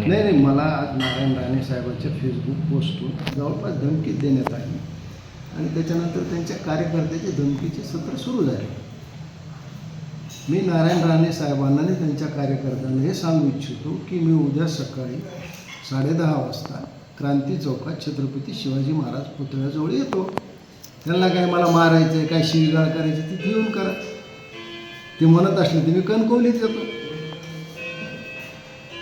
नाही, मला आज नारायण राणे साहेबांच्या फेसबुक पोस्टवर जवळपास धमकी देण्यात आली आणि त्याच्यानंतर त्यांच्या कार्यकर्त्याचे धमकीचे सत्र सुरू झाले. मी नारायण राणे साहेबांना आणि त्यांच्या कार्यकर्त्यांना हे सांगू इच्छितो की मी उद्या सकाळी 10:30 वाजता क्रांती चौकात छत्रपती शिवाजी महाराज पुतळ्याजवळ येतो. त्यांना काय मला मारायचं आहे, काय शिवीगाळ करायची तिथे येऊन करा. ते म्हणत असले तर मी कणकवलीत येतो.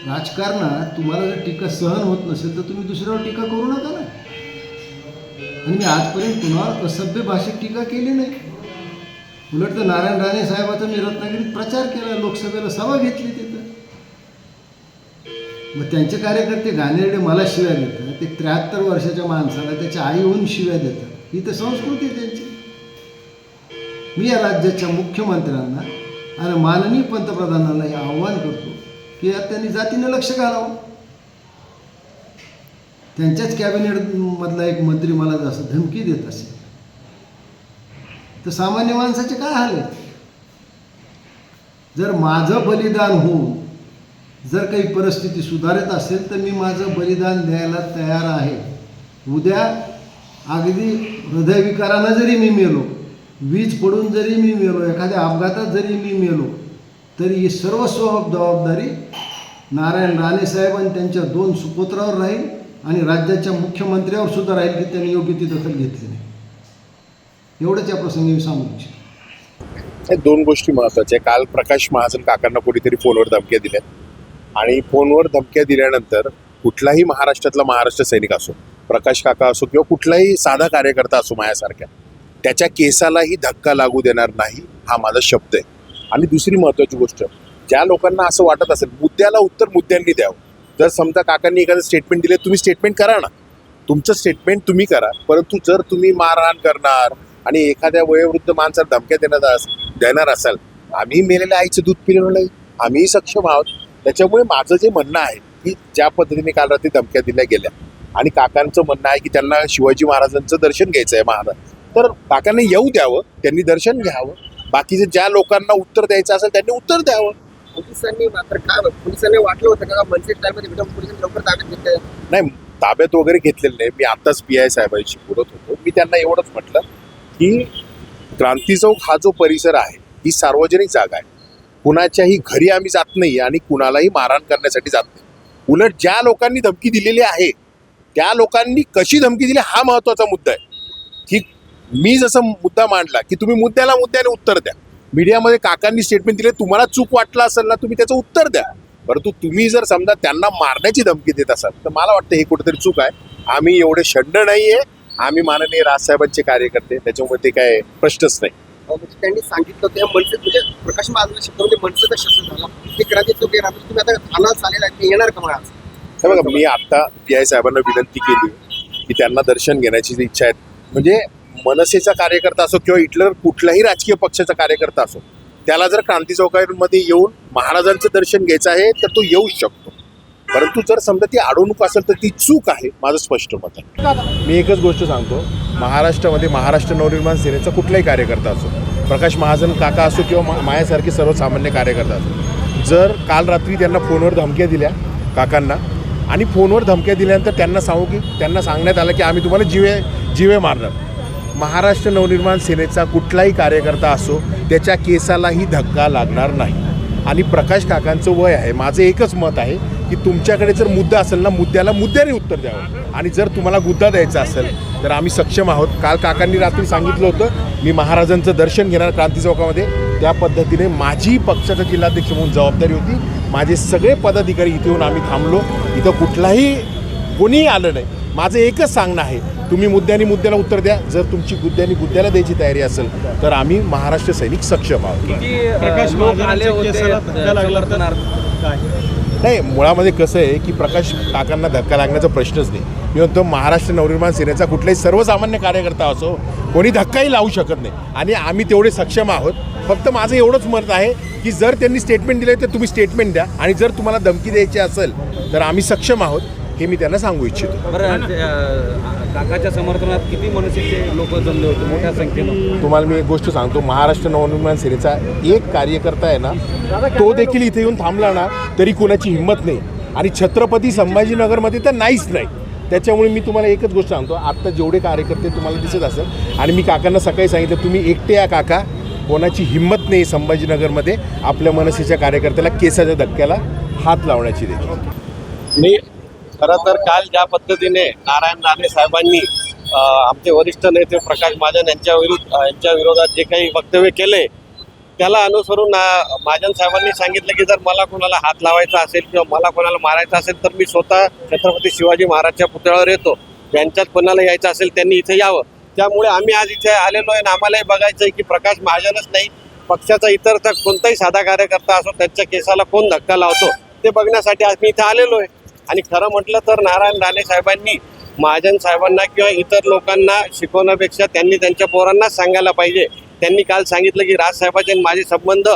राजकारणात तुम्हाला जर टीका सहन होत नसेल तर तुम्ही दुसऱ्यावर टीका करू नका ना. आणि मी आजपर्यंत कुणावर असभ्य भाषेत टीका केली नाही. उलट तर नारायण राणे साहेबाचा मी रत्नागिरीत प्रचार केला, लोकसभेला सभा घेतली तिथं. मग त्यांचे कार्यकर्ते घाणेरडे मला शिव्या देतात. ते 73 वर्षाच्या माणसाला त्याच्या आईहून शिव्या देतात. ही तर संस्कृती त्यांची. मी या राज्याच्या मुख्यमंत्र्यांना आणि माननीय पंतप्रधानांना हे आव्हान करतो की यात त्यांनी जातीनं लक्ष घालावं. त्यांच्याच कॅबिनेटमधला एक मंत्री मला जसं धमकी देत असेल तर सामान्य माणसाचे काय हाल आहेत. जर माझं बलिदान होऊन जर काही परिस्थिती सुधारत असेल तर मी माझं बलिदान द्यायला तयार आहे. उद्या अगदी हृदयविकारानं जरी मी मेलो, वीज पडून जरी मी मेलो, एखाद्या अपघातात जरी मी मेलो, तरी ही सर्व जबाबदारी नारायण राणे साहेब आणि त्यांच्या 2 सुपुत्रावर राहील आणि राज्याच्या मुख्यमंत्र्यावर सुद्धा राहील की त्यांनी योग्य ती दखल घेतली नाही. एवढंच या प्रसंगी मी सांगू इच्छितो. 2 गोष्टी महत्त्वाच्या. काल प्रकाश महाजन काकांना कोणीतरी फोनवर धमक्या दिल्या आणि फोनवर धमक्या दिल्यानंतर कुठलाही महाराष्ट्रातला महाराष्ट्र सैनिक असो, प्रकाश काका असो किंवा कुठलाही साधा कार्यकर्ता असो माझ्यासारख्या, त्याच्या केसालाही धक्का लागू देणार नाही, हा माझा शब्द आहे. आणि दुसरी महत्त्वाची गोष्ट, ज्या लोकांना असं वाटत असेल मुद्द्याला उत्तर मुद्द्यांनी द्यावं. जर समजा काकांनी एखादं स्टेटमेंट दिले, तुम्ही स्टेटमेंट करा ना, तुमचं स्टेटमेंट तुम्ही करा. परंतु जर तुम्ही मारहाण करणार आणि एखाद्या वयोवृद्ध माणसाला धमक्या देणार असाल, आम्ही मेलेल्या आईचं दूध पिलेलं नाही, आम्हीही सक्षम आहोत. त्याच्यामुळे माझं जे म्हणणं आहे की ज्या पद्धतीने काल रात्री धमक्या दिल्या गेल्या आणि काकांचं म्हणणं आहे की त्यांना शिवाजी महाराजांचं दर्शन घ्यायचं आहे महाराज, तर काकांनी येऊ द्यावं, त्यांनी दर्शन घ्यावं. बाकीचे ज्या लोकांना उत्तर द्यायचं असेल त्यांनी उत्तर द्यावं. पोलिसांनी मात्र काय पोलिसांनी वाटलं होतं का मनसे टाइममध्ये पोलिसांनी लवकर ताब्यात घेतलं नाही, ताब्यात वगैरे घेतलेलं नाही. मी आत्ताच PI साहेबांशी बोलत होतो. मी त्यांना एवढंच म्हटलं की क्रांती चौक हा जो परिसर आहे ही सार्वजनिक जागा आहे. कुणाच्याही घरी आम्ही जात नाही आणि कुणालाही मारहाण करण्यासाठी जात नाही. उलट ज्या लोकांनी धमकी दिलेली आहे त्या लोकांनी कशी धमकी दिली हा महत्त्वाचा मुद्दा आहे. की मी जसं मुद्दा मांडला की तुम्ही मुद्द्याने उत्तर द्या. मीडियामध्ये काकांनी स्टेटमेंट दिले, तुम्हाला चूक वाटला असेल ना तुम्ही त्याचं उत्तर द्या. परंतु तुम्ही जर समजा त्यांना मारण्याची धमकी देत असाल तर मला वाटतं हे कुठेतरी चूक आहे. आम्ही एवढे शंड नाही आहे, आम्ही माननीय राजसाहेबांचे कार्यकर्ते, त्याच्यामुळे ते काय प्रश्नच नाही. म्हणजे त्यांनी सांगितलं ते मनसे म्हणजे प्रकाश महाजन शब्द मनसेचा शब्द झाला ते क्रांती चौक येणार. तुम्ही आता थाना चालेल आहे, ते येणार का मला? हे बघा, मी आता PI साहेबांना विनंती केली की त्यांना दर्शन घेण्याची जी इच्छा आहे, म्हणजे मनसेचा कार्यकर्ता असो किंवा इथलं कुठल्याही राजकीय पक्षाचा कार्यकर्ता असो, त्याला जर क्रांती चौकामध्ये येऊन महाराजांचं दर्शन घ्यायचं आहे तर तो येऊ शकतो. परंतु जर समजा ती अडवणूक असेल तर ती चूक आहे, माझं स्पष्ट मत आहे. मी एकच गोष्ट सांगतो, महाराष्ट्रामध्ये महाराष्ट्र नवनिर्माण सेनेचा कुठलाही कार्यकर्ता असो, प्रकाश महाजन काका असो किंवा माझ्यासारखे सर्वसामान्य कार्यकर्ता असो, जर काल रात्री त्यांना फोनवर धमक्या दिल्या काकांना आणि फोनवर धमक्या दिल्यानंतर त्यांना सांगण्यात आलं की आम्ही तुम्हाला जीवे मारणार, महाराष्ट्र नवनिर्माण सेनेचा कुठलाही कार्यकर्ता असो त्याच्या केसालाही धक्का लागणार नाही. आणि प्रकाश काकांचं वय आहे, माझं एकच मत आहे की तुमच्याकडे जर मुद्दा असेल ना, मुद्द्याने उत्तर द्यावं. आणि जर तुम्हाला मुद्दा द्यायचा असेल तर आम्ही सक्षम आहोत. काल काकांनी रात्री सांगितलं होतं मी महाराजांचं दर्शन घेणार क्रांती चौकामध्ये, त्या पद्धतीने माझी पक्षाचा जिल्हाध्यक्ष म्हणून जबाबदारी होती. माझे सगळे पदाधिकारी इथे येऊन आम्ही थांबलो. इथं कुठलाही कोणीही आलं नाही. माझं एकच सांगणं आहे, तुम्ही मुद्द्याने मुद्द्याला उत्तर द्या. जर तुमची मुद्द्याने मुद्द्याला द्यायची तयारी असेल तर आम्ही महाराष्ट्र सैनिक सक्षम आहोत. प्रकाश आले होते नाही, मुळामध्ये कसं आहे की प्रकाश काकांना धक्का लागण्याचा प्रश्नच नाही. मी म्हणतो महाराष्ट्र नवनिर्माण सेनेचा कुठलाही सर्वसामान्य कार्यकर्ता असो कोणी धक्काही लावू शकत नाही आणि आम्ही तेवढे सक्षम आहोत. फक्त माझं एवढंच मत आहे की जर त्यांनी स्टेटमेंट दिले तर तुम्ही स्टेटमेंट द्या आणि जर तुम्हाला धमकी द्यायची असेल तर आम्ही सक्षम आहोत हे मी त्यांना सांगू इच्छितो. बरं, काकाच्या समर्थनात किती मनसेचे लोक जमले होते मोठ्या संख्येनं? तुम्हाला मी एक गोष्ट सांगतो, महाराष्ट्र नवनिर्माण सेनेचा एक कार्यकर्ता आहे ना, तो देखील इथे येऊन थांबला ना तरी कोणाची हिंमत नाही आणि छत्रपती संभाजीनगरमध्ये तर नाहीच नाही. त्याच्यामुळे मी तुम्हाला एकच गोष्ट सांगतो, आत्ता जेवढे कार्यकर्ते तुम्हाला दिसत असेल आणि मी काकांना सकाळी सांगितलं तुम्ही एकटे या काका, कोणाची हिंमत नाही संभाजीनगरमध्ये आपल्या मनसेच्या कार्यकर्त्याला केसाच्या धक्क्याला हात लावण्याची देखील. मी खरं तर काल ज्या पद्धतीने नारायण राणे साहेबांनी आमचे वरिष्ठ नेते प्रकाश महाजन यांच्या विरोधात जे काही वक्तव्य केले त्याला अनुसरून महाजन साहेबांनी सांगितलं की जर मला कोणाला हात लावायचा असेल किंवा मला कोणाला मारायचं असेल तर मी स्वतः छत्रपती शिवाजी महाराजच्या पुतळ्यावर येतो. त्यांच्यात कोणाला यायचं असेल त्यांनी इथे यावं. त्यामुळे आम्ही आज इथे आलेलो आहे आणि आम्हालाही बघायचं आहे की प्रकाश महाजनच नाही, पक्षाचा इतर कोणताही साधा कार्यकर्ता असो त्यांच्या केसाला कोण धक्का लावतो ते बघण्यासाठी आज मी इथे आलेलो आहे. आणि खरं म्हटलं तर नारायण राणे साहेबांनी महाजन साहेबांना किंवा इतर लोकांना शिकवण्यापेक्षा त्यांनी त्यांच्या पोरांनाच सांगायला पाहिजे. त्यांनी काल सांगितलं की राजसाहेबांचे आणि माझे संबंध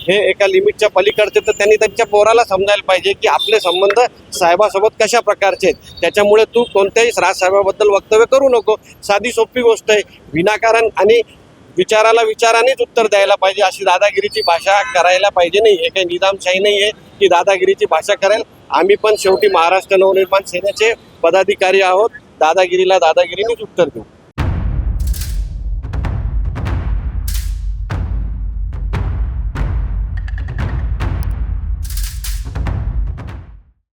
हे एका लिमिटच्या पलीकडचे, तर त्यांनी त्यांच्या पोराला समजायला पाहिजे की आपले संबंध साहेबासोबत कशा प्रकारचे आहेत. त्याच्यामुळे तू कोणत्याही राजसाहेबाबद्दल वक्तव्य करू नको. साधी सोपी गोष्ट आहे. विनाकारण आणि विचाराला विचारानेच उत्तर द्यायला पाहिजे. अशी दादागिरीची भाषा करायला पाहिजे नाही. हे काही निजामशाही नाही आहे की दादागिरीची भाषा करायला. आम्ही पण शेवटी महाराष्ट्र नवनिर्माण सेनेचे पदाधिकारी आहोत. दादागिरीला दादागिरीनेच उत्तर देऊ.